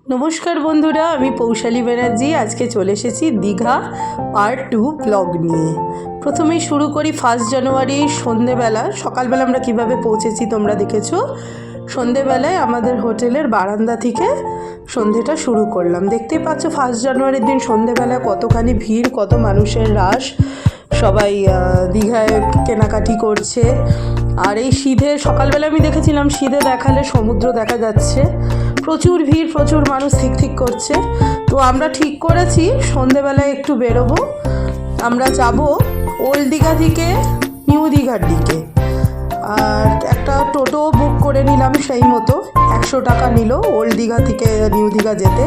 নমস্কার বন্ধুরা, আমি পৌশালী ব্যানার্জি। আজকে চলে এসেছি দীঘা পার্ট 2 ব্লগ নিয়ে। প্রথমেই শুরু করি 1 জানুয়ারি সন্ধেবেলা। সকালবেলা আমরা কিভাবে পৌঁছেছি তোমরা দেখেছো। সন্ধেবেলায় আমাদের হোটেলের বারান্দা থেকে সন্ধেটা শুরু করলাম। দেখতেই পাচ্ছ 1 জানুয়ারির দিন সন্ধেবেলায় কতখানি ভিড়, কত মানুষের রাশ। সবাই দীঘায় কেনাকাটি করছে। আর এই সিধে সকালবেলা আমি দেখেছিলাম, সিধে দেখালে সমুদ্র দেখা যাচ্ছে। প্রচুর ভিড়, প্রচুর মানুষ ঠিক করছে। তো আমরা ঠিক করেছি সন্ধেবেলায় একটু বেরোবো। আমরা যাব ওল্ড দীঘা থেকে নিউ দীঘার দিকে। আর একটা টোটো বুক করে নিলাম, সেই মতো 100 টাকা নিল ওল্ড দীঘা থেকে নিউ দীঘা যেতে।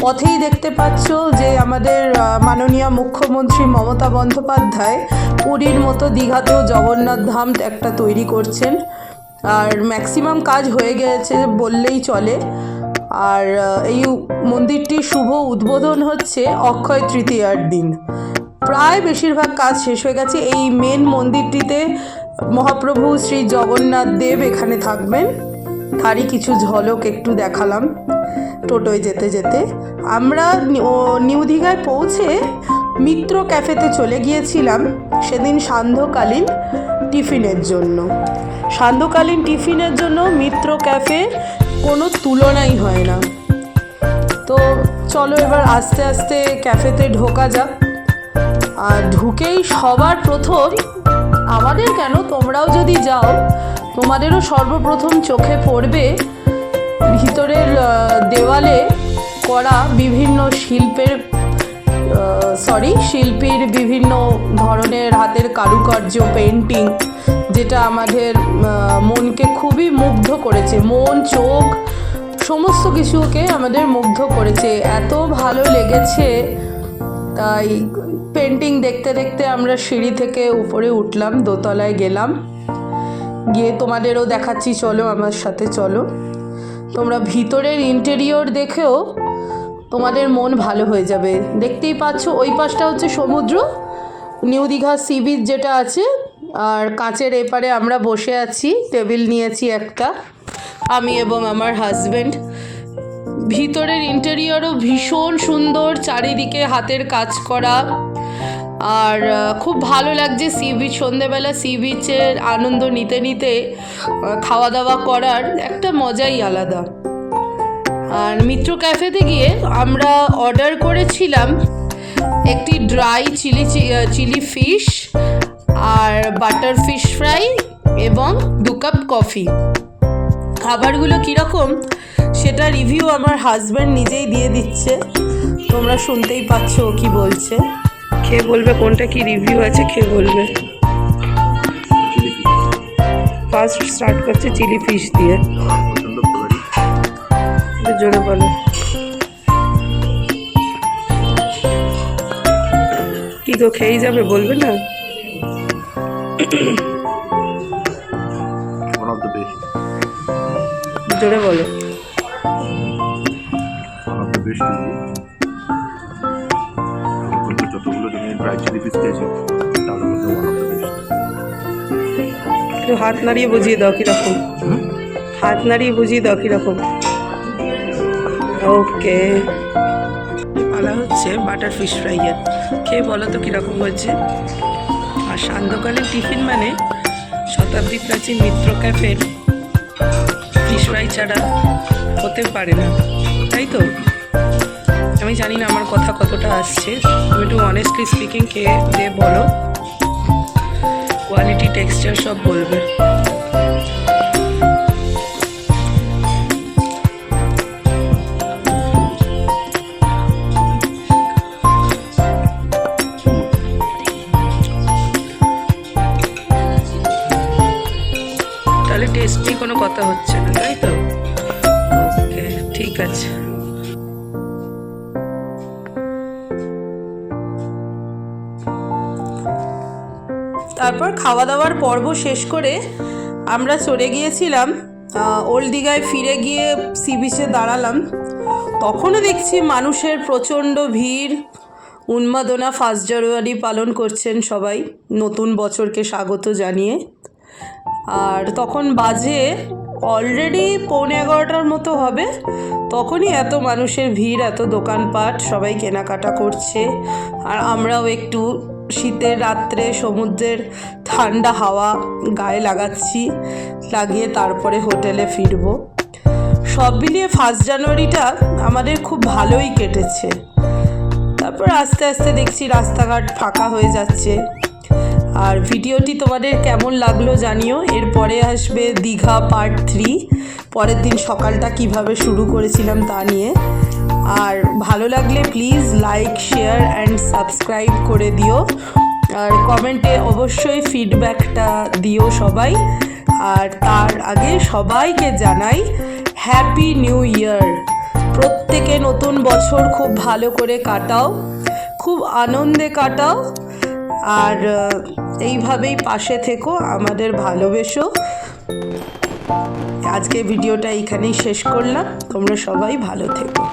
পথেই দেখতে পাচ্ছ যে আমাদের মাননীয় মুখ্যমন্ত্রী মমতা বন্দ্যোপাধ্যায় পুরীর মতো দীঘাতেও জগন্নাথ ধাম একটা তৈরি করছেন। আর ম্যাক্সিমাম কাজ হয়ে গেছে বললেই চলে। আর এই মন্দিরটির শুভ উদ্বোধন হচ্ছে অক্ষয় তৃতীয়ার দিন। প্রায় বেশিরভাগ কাজ শেষ হয়ে গেছে। এই মেন মন্দিরটিতে মহাপ্রভু শ্রী জগন্নাথ দেব এখানে থাকবেন, তারই কিছু ঝলক একটু দেখালাম টোটোয় যেতে যেতে। আমরা নিউ দীঘায় পৌঁছে মিত্র ক্যাফেতে চলে গিয়েছিলাম সেদিন সান্ধ্যকালীন টিফিনের জন্য। সান্ধ্যকালীন টিফিনের জন্য মিত্র ক্যাফে কোনো তুলনাই হয় না। তো চলো এবার আস্তে আস্তে ক্যাফেতে ঢোকা যাক। আর ঢুকেই সবার প্রথম, আমাদের কেন, তোমরাও যদি যাও তোমাদেরও সর্বপ্রথম চোখে পড়বে ভিতরের দেওয়ালে করা বিভিন্ন শিল্পীর বিভিন্ন ধরনের হাতের কারুকার্য, পেন্টিং, যেটা আমাদের মনকে খুবই মুগ্ধ করেছে। মন, চোখ সমস্ত কিছুকে আমাদের মুগ্ধ করেছে, এত ভালো লেগেছে। তাই পেন্টিং দেখতে দেখতে আমরা সিঁড়ি থেকে উপরে উঠলাম, দোতলায় গেলাম। গিয়ে তোমাদেরও দেখাচ্ছি, চলো আমার সাথে চলো। তোমরা ভিতরের ইন্টেরিয়র দেখেও তোমাদের মন ভালো হয়ে যাবে। দেখতেই পাচ্ছ ওই পাশটা হচ্ছে সমুদ্র, নিউ দীঘা সি বিচ যেটা আছে। আর কাঁচের এপারে আমরা বসে আছি, টেবিল নিয়েছি একটা, আমি এবং আমার হাজব্যান্ড। ভিতরের ইন্টেরিয়রও ভীষণ সুন্দর, চারিদিকে হাতের কাজ করা। আর খুব ভালো লাগছে সি বিচ, সন্ধেবেলা সি বিচের আনন্দ নিতে নিতে খাওয়া দাওয়া করার একটা মজাই আলাদা। আর মিত্র ক্যাফেতে গিয়ে আমরা অর্ডার করেছিলাম একটি ড্রাই চিলি ফিশ আর বাটার ফিশ ফ্রাই এবং 2 কাপ কফি। খাবারগুলো কীরকম সেটা রিভিউ আমার হাজব্যান্ড নিজেই দিয়ে দিচ্ছে, তোমরা শুনতেই পাচ্ছ ও কী বলছে। খেয়ে বলবে কোনটা কি রিভিউ আছে, খেয়ে বলবে। ফার্স্ট স্টার্ট করছে চিলি ফিশ দিয়ে, জোরে বলো। কি গো, খেয়েই যাবে, বলবে না? জোরে বলো। একটু হাত নাড়িয়ে বুঝিয়ে দাও কিরকম, হাত নাড়িয়ে বুঝিয়ে দাও কিরকম। ওকে, বলা হচ্ছে বাটার ফিশ ফ্রাইয়ের। খেয়ে বলো তো কীরকম হয়েছে। আর সান্ধ্যকালীন টিফিন মানে শতাব্দী প্রাচীন মিত্র ক্যাফের ফিশ ফ্রাই ছাড়া হতে পারে না, তাই তো? আমি জানি না আমার কথা কতটা আসছে, তুমি একটু অনেস্টলি স্পিকিং খেয়ে দিয়ে বলো, কোয়ালিটি, টেক্সচার সব বলবে। তাহলে টেস্ট নিয়ে কোনো কথা হচ্ছে না, তাই তো? ওকে, ঠিক আছে। তারপর খাওয়া দাওয়ার পর্ব শেষ করে আমরা চলে গিয়েছিলাম ওল্ড দীঘায়। ফিরে গিয়ে সি বিচে দাঁড়ালাম, তখনও দেখছি মানুষের প্রচণ্ড ভিড়, উন্মাদনা। 1 জানুয়ারি পালন করছেন সবাই, নতুন বছরকে স্বাগত জানিয়ে। আর তখন বাজে অলরেডি 11:15 মতো হবে, তখনই এত মানুষের ভিড়, এত দোকানপাট, সবাই কেনাকাটা করছে। আর আমরাও একটু শীতের রাত্রে সমুদ্রের ঠান্ডা হাওয়া গায়ে লাগাচ্ছি, লাগিয়ে তারপরে হোটেলে ফিরবো। সব মিলিয়ে 1 জানুয়ারিটা আমাদের খুব ভালোই কেটেছে। তারপর আস্তে আস্তে দেখছি রাস্তাঘাট ফাঁকা হয়ে যাচ্ছে। আর ভিডিওটি তোমাদের কেমন লাগলো জানিও। এরপরে আসবে দীঘা পার্ট 3, পরের দিন সকালটা কিভাবে শুরু করেছিলাম তা নিয়ে। আর ভালো লাগলে please like, share and subscribe করে দিও। আর কমেন্টে অবশ্যই ফিডব্যাকটা দিও সবাই। আর তার আগে সবাইকে জানাই হ্যাপি নিউ ইয়ার। প্রত্যেকে নতুন বছর খুব ভালো করে কাটাও, খুব আনন্দে কাটাও। আর এইভাবেই পাশে থেকো, আমাদের ভালোবেসো। আজকে ভিডিওটা এইখানেই শেষ করলাম। তোমরা সবাই ভালো থেকো।